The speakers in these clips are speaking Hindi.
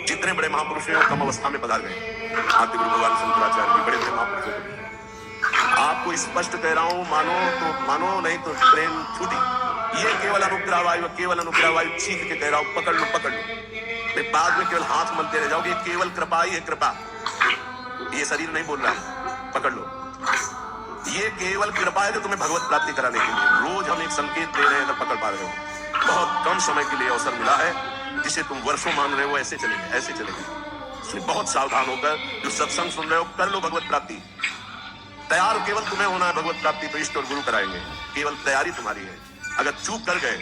जितने बड़े महापुरुष हैं वो कम अवस्था में पधार गए। आदि गुरु भगवान शंकराचार्य भी बड़े बड़े महापुरुषों को। आपको स्पष्ट कह रहा हूं, मानो तो मानो, नहीं तो ट्रेन छूटी। ये केवल अनुग्रह वायु, केवल अनुग्रह वायु चीख के कह रहा हूं, पकड़ लो पकड़ लो। मैं बाद में केवल हाथ मलते रह जाओगे, केवल कृपा ही है, कृपा। ये शरीर नहीं बोल रहा है, पकड़ लो। ये केवल कृपा है जो तुम्हें भगवत प्राप्ति कराने के लिए। रोज हम एक संकेत दे रहे हैं, अगर पकड़ पा रहे हो। बहुत कम समय के लिए अवसर मिला है, जिसे तुम वर्षों मान रहे हो, ऐसे चलेंगे ऐसे चलेंगे। इसलिए बहुत सावधान होकर जो सत्संग सुन रहे हो, कर लो भगवत प्राप्ति। तैयार केवल तुम्हें होना है भगवत प्राप्ति, तो इष्ट और गुरु कराएंगे। केवल तैयारी तुम्हारी है। अगर चूक कर गए,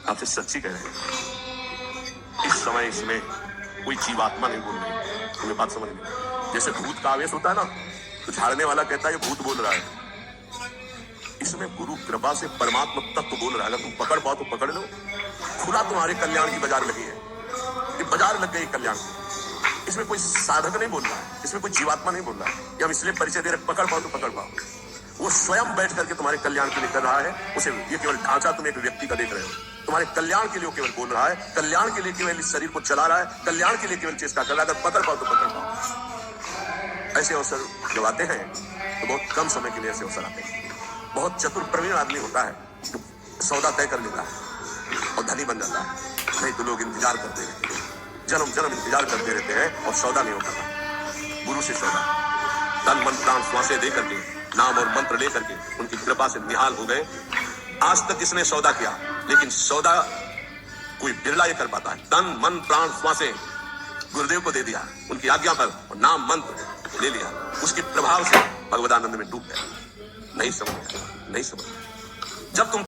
आपसे सच्ची कह रहे हैं, इस समय इसमें कोई जीवात्मा नहीं बोल रही। तुम्हें बात समझ में, जैसे भूत का आवेश होता है ना, तो झाड़ने वाला कहता है ये भूत बोल रहा है। इसमें गुरु कृपा से परमात्मा तत्व बोल रहा है। अगर तुम पकड़ पाओ तो पकड़ लो। खुला तुम्हारे कल्याण की बाजार लगी है, ये बाजार लग गई कल्याण की। इसमें कोई साधक नहीं बोल रहा है, इसमें कोई जीवात्मा नहीं बोल रहा है। या हम इसलिए परिचय दे रहे, पकड़ पाओ तो पकड़ पाओ। वो स्वयं बैठ करके तुम्हारे कल्याण के लिए कर रहा है। उसे ये केवल ढांचा तुम एक व्यक्ति का देख रहे हो, तुम्हारे कल्याण के लिए वो केवल बोल रहा है। कल्याण के लिए केवल इस शरीर को चला रहा है, कल्याण के लिए केवल चेष्टा कर रहा है। अगर पकड़ पाओ तो पकड़ पाओ। ऐसे अवसर जब आते हैं तो बहुत कम समय के लिए ऐसे अवसर आते हैं। बहुत चतुर प्रवीण आदमी होता है, सौदा तय कर लेता है और धनी बन जाता है। नहीं तो लोग इंतजार करते रहते हैं, जन्म जन्म इंतजार करते रहते हैं और सौदा नहीं होता। गुरु से सौदा, तन मन प्राण श्वासें दे करके, नाम और मंत्र लेकर के उनकी कृपा से निहाल हो गए। आज तक इसने सौदा किया, लेकिन सौदा कोई बिरला ये कर पाता है। तन मन प्राण श्वासें गुरुदेव को दे दिया, उनकी आज्ञा पर, और नाम मंत्र ले लिया। उसके प्रभाव से भगवदानंद में डूब गया। नहीं समझ, नहीं समझ। जब तुम